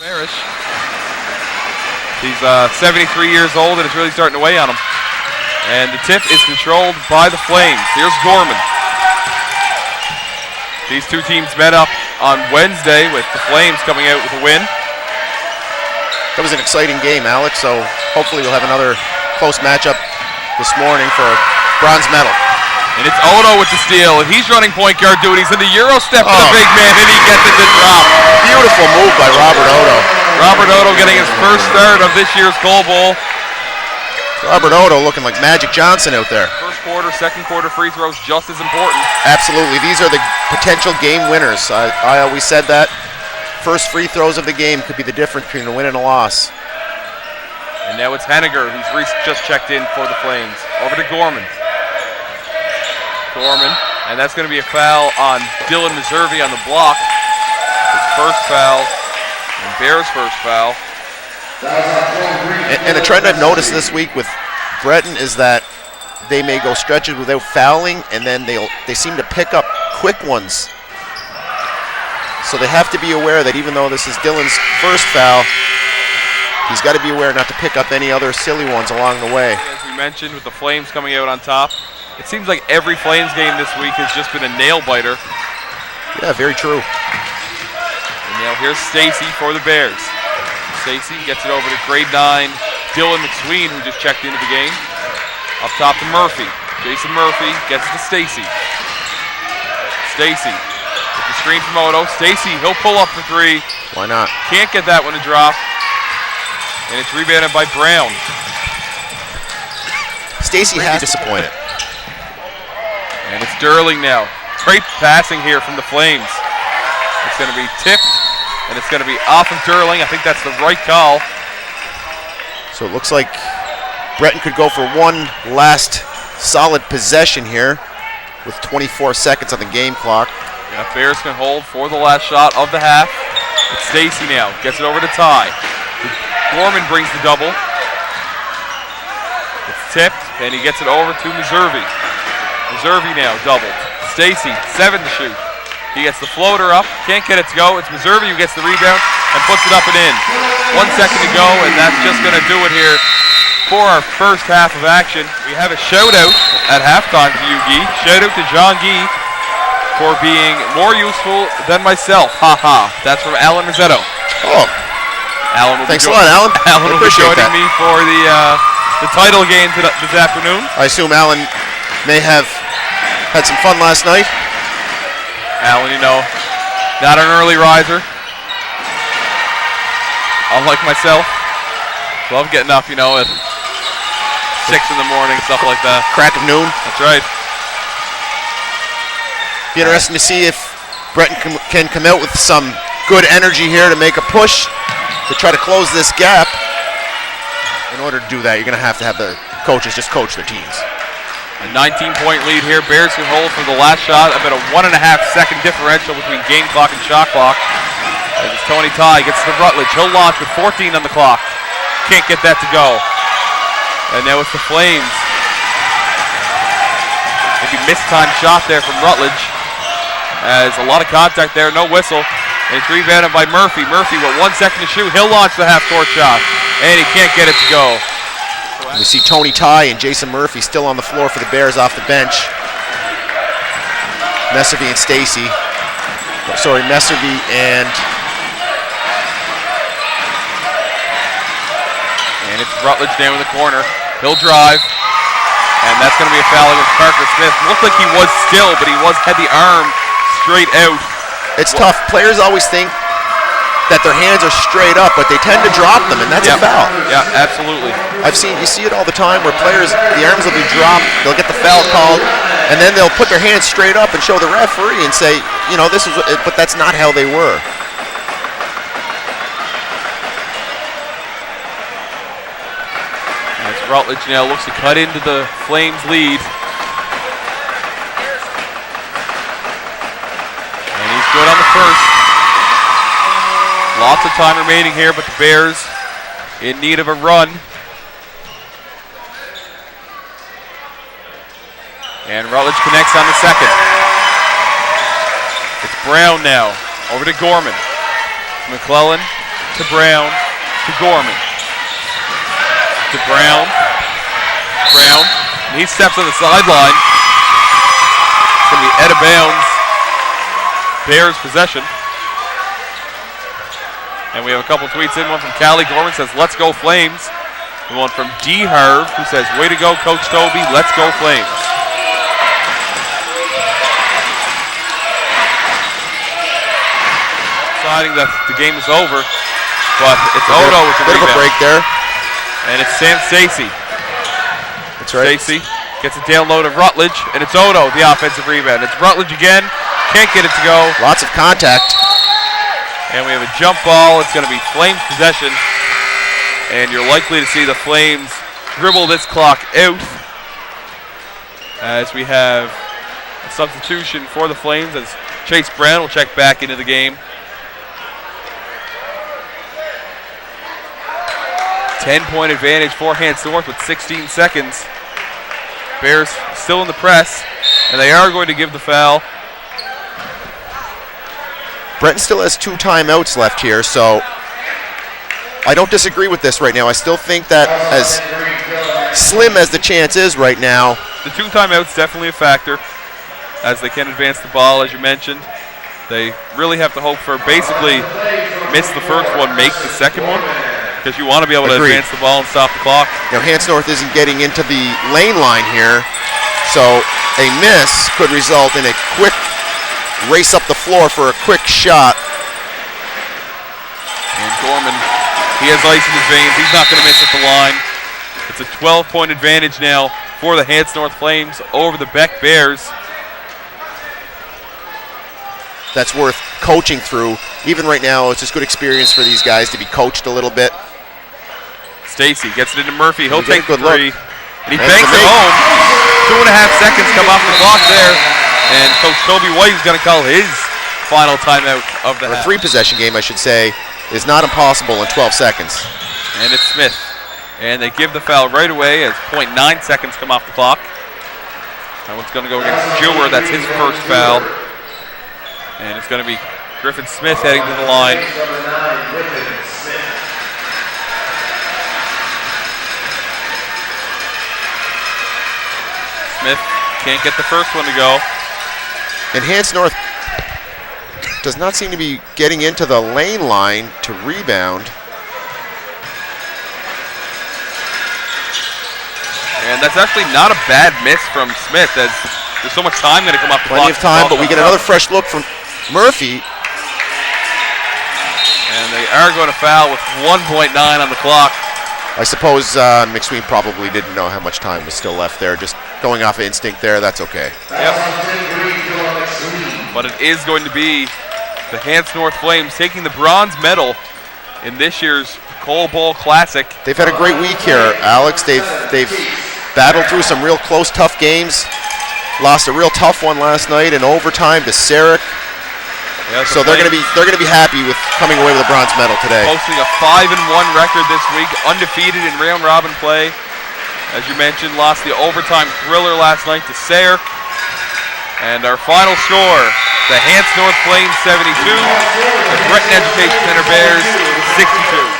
Parrish. He's 73 years old and it's really starting to weigh on him. And the tip is controlled by the Flames. Here's Gorman. These two teams met up on Wednesday with the Flames coming out with a win. That was an exciting game, Alex, so hopefully we'll have another close matchup this morning for a bronze medal. And it's Odo with the steal, and he's running point guard duties, and the Euro step to the big man, and he gets it to drop. Beautiful move by Robert Odo. Robert Odo getting his first start of this year's Gold Bowl. Robert Odo looking like Magic Johnson out there. First quarter, second quarter free throws just as important. Absolutely. These are the potential game winners. I always said that. First free throws of the game could be the difference between a win and a loss. And now it's Henniger who's just checked in for the Flames. Over to Gorman. And that's going to be a foul on Dylan Meservey on the block. His first foul, and Bears' first foul. And the trend I've noticed this week with Breton is that they may go stretches without fouling, and then they seem to pick up quick ones. So they have to be aware that even though this is Dylan's first foul, he's got to be aware not to pick up any other silly ones along the way. As we mentioned, with the Flames coming out on top, it seems like every Flames game this week has just been a nail-biter. Yeah, very true. And now here's Stacy for the Bears. Stacy gets it over to grade 9, Dylan McSween, who just checked into the game. Up top to Murphy. Jason Murphy gets it to Stacy. Stacy with the screen from Odo. Stacy, he'll pull up for three. Why not? Can't get that one to drop. And it's rebounded by Brown. Stacy has disappointed. And it's Durling now. Great passing here from the Flames. It's going to be tipped, and it's going to be off of Durling. I think that's the right call. So it looks like Breton could go for one last solid possession here with 24 seconds on the game clock. Yeah, Bears can hold for the last shot of the half. It's Stacy now. Gets it over to Ty. Gorman brings the double. It's tipped, and he gets it over to Meservey. Meservey now doubled. Stacy, 7 to shoot. He gets the floater up, can't get it to go. It's Meservey who gets the rebound and puts it up and in. 1 second to go, and that's just going to do it here for our first half of action. We have a shout out at halftime to you, Guy. Shout out to John Guy for being more useful than myself. Ha ha. That's from Alan Rossetto. Oh. Alan will Thanks a lot, Alan. Alan will be joining me for the title game this afternoon. I assume Alan may have had some fun last night. Alan, you know, not an early riser. Unlike myself. Love getting up, you know, at 6 in the morning, stuff like that. Crack of noon. That's right. Be interesting to see if Breton can come out with some good energy here to make a push to try to close this gap. In order to do that, you're going to have the coaches just coach their teams. A 19-point lead here. Bears can hold for the last shot. About a 1.5-second differential between game clock and shot clock. As Tony Ty gets to Rutledge. He'll launch with 14 on the clock. Can't get that to go. And now it's the Flames. Maybe mistimed shot there from Rutledge. As a lot of contact there, no whistle. And it's rebounded by Murphy. Murphy with 1 second to shoot. He'll launch the half-court shot. And he can't get it to go. We see Tony Ty and Jason Murphy still on the floor for the Bears off the bench. Meservey and Stacy. Sorry, Meservey and it's Rutledge down in the corner. He'll drive. And that's going to be a foul against Parker Smith. Looked like he was still, but he had the arm straight out. It's tough. Players always think that their hands are straight up, but they tend to drop them, and that's a foul. Yeah, absolutely. You see it all the time where players, the arms will be dropped, they'll get the foul called, and then they'll put their hands straight up and show the referee and say, you know, this is, but that's not how they were. As Rutledge now looks to cut into the Flames lead. And he's good on the first. Lots of time remaining here, but the Bears in need of a run. And Rutledge connects on the second. It's Brown now, over to Gorman. McClellan to Brown to Gorman. To Brown. Brown. And he steps on the sideline. It's going to be out of bounds. Bears possession. And we have a couple tweets in. One from Callie Gorman says, "Let's go Flames." And one from D. Harv who says, "Way to go, Coach Toby. Let's go Flames." Deciding that the game is over, but it's Odo with the bit of a rebound. break there. And it's Sam Stacy. That's right. Stacy gets a down low to Rutledge, and it's Odo, the offensive rebound. It's Rutledge again. Can't get it to go. Lots of contact. And we have a jump ball. It's going to be Flames possession. And you're likely to see the Flames dribble this clock out as we have a substitution for the Flames as Chase Brown will check back into the game. 10-point advantage for Hants North with 16 seconds. Bears still in the press, and they are going to give the foul. Breton still has 2 timeouts left here, so I don't disagree with this right now. I still think that as slim as the chance is right now. The 2 timeouts definitely a factor as they can advance the ball, as you mentioned. They really have to hope for basically miss the first one, make the second one, because you want to be able to advance the ball and stop the clock. Now, Hants North isn't getting into the lane line here, so a miss could result in a quick race up the floor for a quick shot. And Gorman, he has ice in his veins. He's not going to miss at the line. It's a 12-point advantage now for the Hants North Flames over the BEC Bears. That's worth coaching through. Even right now, it's just good experience for these guys to be coached a little bit. Stacy gets it into Murphy. He'll take the three. And he And banks it's a it home. 2.5 seconds come off the clock there. And Coach Toby White is going to call his final timeout of the half. A 3-possession game, I should say, is not impossible in 12 seconds. And it's Smith. And they give the foul right away as 0.9 seconds come off the clock. That one's going to go against Jewer. That's his first foul. And it's going to be Griffin Smith heading to the line. Smith can't get the first one to go. And Hants North does not seem to be getting into the lane line to rebound. And that's actually not a bad miss from Smith, as there's so much time going to come off the clock. Plenty of time, but we get another fresh look from Murphy. And they are going to foul with 1.9 on the clock. I suppose McSween probably didn't know how much time was still left there. Just going off of instinct there, that's okay. Yep. But it is going to be the Hants North Flames taking the bronze medal in this year's Cole Bowl Classic. They've had a great week here, Alex. They've battled through some real close, tough games. Lost a real tough one last night in overtime to Sarek. Yeah, so they're going to be happy with coming away with a bronze medal today. Posting a 5-1 record this week, undefeated in round robin play. As you mentioned, lost the overtime thriller last night to Sayre. And our final score, the Hants North Flames 72, the Breton Education Center Bears 62.